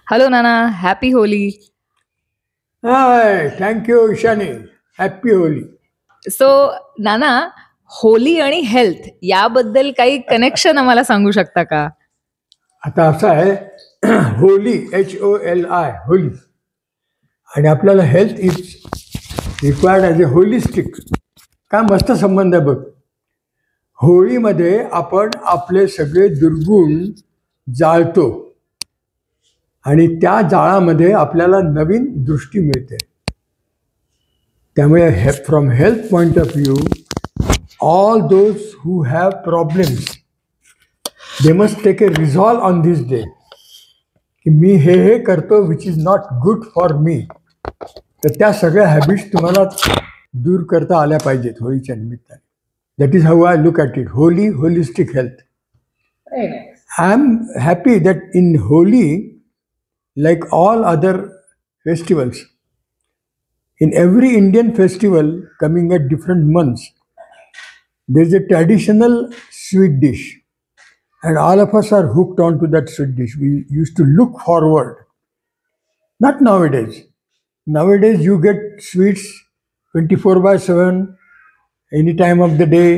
Hello नाना, happy Holi. Hi, thank you Ishani. Happy Holi. So नाना, होली आणि हेल्थ याबद्दल काही कनेक्शन आम्हाला सांगू शकता का? आता असं आहे, होली HOLI होली, आणि आपल्याला health is required as A holistic. काय मस्त संबंध आहे बघ. होळीमध्ये आपण आपले सगळे दुर्गुण जाळतो आणि त्या जाळामध्ये आपल्याला नवीन दृष्टी मिळते. त्यामुळे from health point of view, all those who have problems, they must take a resolve on this day की मी हे करतो which is not good for me. तर त्या सगळ्या हॅबिट्स तुम्हाला दूर करता आल्या पाहिजेत होळीच्या निमित्ताने. That is how I look at it. Holy, holistic health. I am happy that in Holy, like all other festivals, in every Indian festival coming at different months, there is a traditional sweet dish, and all of us are hooked on to that sweet dish. We used to look forward. Not nowadays. Nowadays you get sweets 24/7, any time of the day,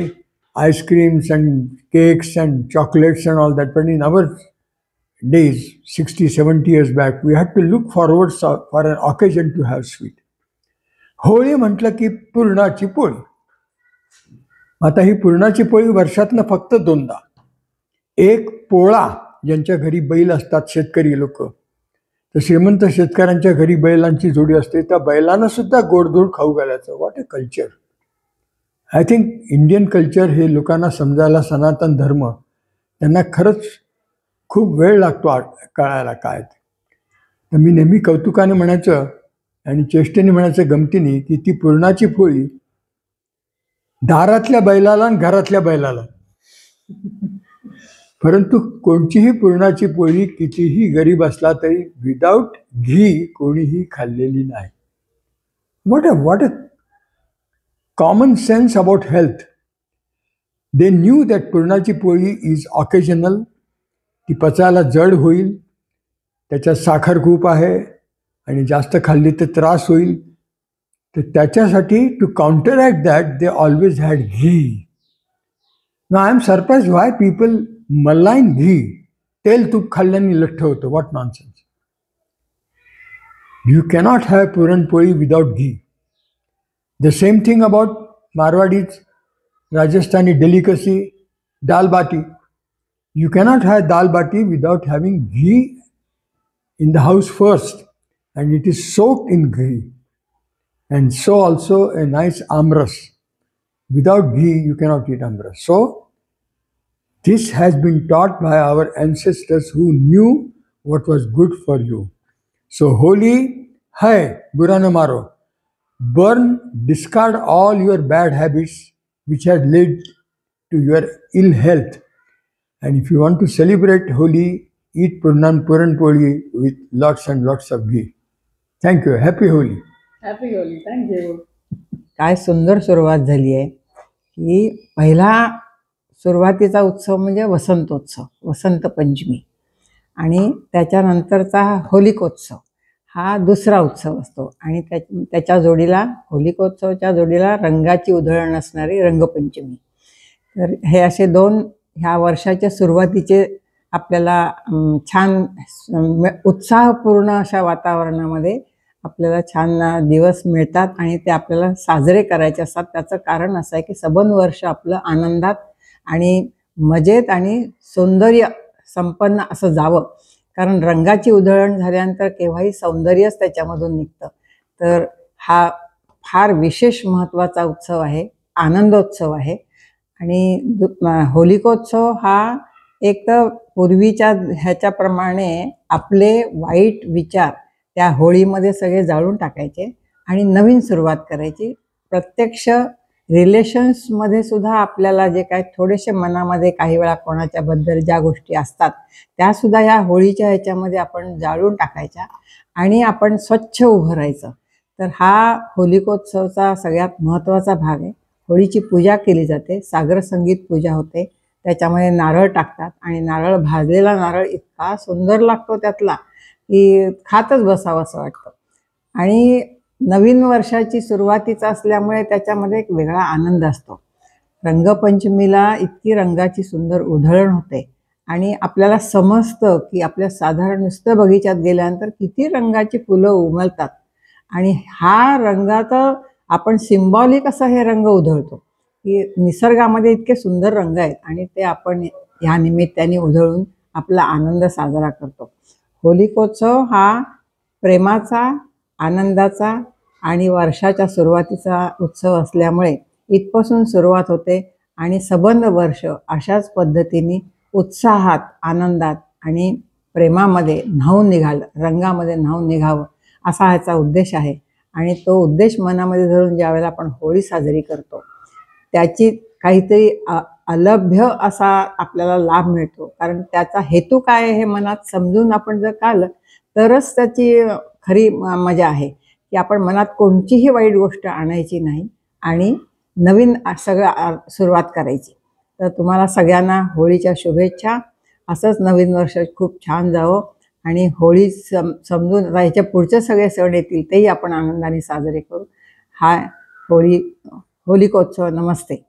ice creams and cakes and chocolates and all that. But in our days, 60, 70 years back, we had to look forward for an occasion to have sweet. Holi म्हटलं की पुरणाची पोळी. आता ही पुरणाची पोळी वर्षातनं फक्त दोनदा. एक पोळा, ज्यांच्या घरी बैल असतात शेतकरी लोक, तर श्रीमंत शेतकऱ्यांच्या घरी बैलांची जोडी असते, त्या बैलांना सुद्धा गोडधोड खाऊ घालायचं. What a culture. I think Indian culture हे लोकांना समजायला, सनातन धर्म त्यांना खरंच खूप वेळ लागतो कळायला काय. तर मी नेहमी कौतुकाने म्हणायचं आणि चेष्टेने म्हणायचं, गमतीने, की ती पुरणाची पोळी दारातल्या बैलाला आणि घरातल्या बैलाला. परंतु कोणतीही पुरणाची पोळी कितीही गरीब असला तरी विदाऊट घी कोणीही खाल्लेली नाही. What a common sense about health. They knew that पुरणाची पोळी इज ऑकेजनल. ती पचायला जड होईल, त्याच्यात साखर खूप आहे आणि जास्त खाल्ली तर त्रास होईल. तर त्याच्यासाठी to counteract that they always had ghee. Now I am surprise why people malign ghee. तेल तूप खाल्ल्याने लठ्ठ होतं. What nonsense. You cannot have puranpoli without ghee. The same thing about Marwaris, Rajasthani delicacy, dal baati. You cannot have dal bati without having ghee in the house first, and it is soaked in ghee. And so also a nice amras. Without ghee, you cannot eat amras. So this has been taught by our ancestors who knew what was good for you. So Holi, hai, bura na maro. Burn, discard all your bad habits which had led to your ill health. And if you want to celebrate Holi, eat puran-poli with lots and lots of ghee. Thank you. Happy Holi. Happy Holy. Thank you. काय सुंदर सुरुवात झाली आहे की पहिला सुरुवातीचा उत्सव म्हणजे वसंतोत्सव, वसंत पंचमी, आणि त्याच्यानंतरचा होलिकोत्सव हा दुसरा उत्सव असतो. आणि त्याच्या जोडीला, होलिकोत्सवच्या जोडीला रंगाची उधळण असणारी रंगपंचमी. तर हे असे दोन ह्या वर्षाच्या सुरुवातीचे आपल्याला छान उत्साहपूर्ण अशा वातावरणामध्ये आपल्याला छान दिवस मिळतात आणि ते आपल्याला साजरे करायचे असतात. त्याचं कारण असं आहे की सबंध वर्ष आपलं आनंदात आणि मजेत आणि सौंदर्य संपन्न असं जावं. कारण रंगाची उधळण झाल्यानंतर केव्हाही सौंदर्यच त्याच्यामधून निघतं. तर हा फार विशेष महत्त्वाचा उत्सव आहे, आनंदोत्सव आहे. आणि होलिकोत्सव हा एक तर पूर्वीच्या ह्याच्याप्रमाणे आपले वाईट विचार त्या होळीमध्ये सगळे जाळून टाकायचे आणि नवीन सुरुवात करायची. प्रत्यक्ष रिलेशन्समध्ये सुद्धा आपल्याला जे काय थोडेसे मनामध्ये काही वेळा कोणाच्याबद्दल ज्या गोष्टी असतात त्यासुद्धा ह्या होळीच्या ह्याच्यामध्ये आपण जाळून टाकायच्या आणि आपण स्वच्छ उभं राहायचं. तर हा होलिकोत्सवचा सगळ्यात महत्त्वाचा भाग आहे. होळीची पूजा केली जाते, सागर संगीत पूजा होते, त्याच्यामध्ये नारळ टाकतात आणि नारळ, भाजलेला नारळ इतका सुंदर लागतो त्यातला, की खातच बसावं असं वाटतं. आणि नवीन वर्षाची सुरुवातीचा असल्यामुळे त्याच्यामध्ये एक वेगळा आनंद असतो. रंगपंचमीला इतकी रंगाची सुंदर उधळण होते आणि आपल्याला समजतं की आपल्या साधारण नुसतं बगीच्यात गेल्यानंतर किती रंगाची फुलं उमलतात आणि हा रंगाचं आपण सिम्बॉलिक असं हे रंग उधळतो की निसर्गामध्ये इतके सुंदर रंग आहेत आणि ते आपण ह्या निमित्ताने उधळून आपला आनंद साजरा करतो. होलिकोत्सव हा प्रेमाचा, आनंदाचा आणि वर्षाच्या सुरुवातीचा उत्सव असल्यामुळे इथपासून सुरुवात होते आणि सबंध वर्ष अशाच पद्धतीने उत्साहात, आनंदात आणि प्रेमामध्ये न्हाऊन रंगामध्ये न्हाऊन निघावं असा ह्याचा उद्देश आहे. आणि तो उद्देश मनामध्ये धरून ज्यावेळेला आपण होळी साजरी करतो त्याची काहीतरी अलभ्य असा आपल्याला लाभ मिळतो. कारण त्याचा हेतू काय हे मनात समजून आपण जर काढलं तरच त्याची खरी मजा आहे की आपण मनात कोणतीही वाईट गोष्ट आणायची नाही आणि नवीन सगळं सुरुवात करायची. तर तुम्हाला सगळ्यांना होळीच्या शुभेच्छा. असंच नवीन वर्ष खूप छान जावं आणि होळी समजून आता ह्याच्या पुढचे सगळे सण येतील तेही आपण आनंदाने साजरे करू. हा होलिकोत्सव. नमस्ते.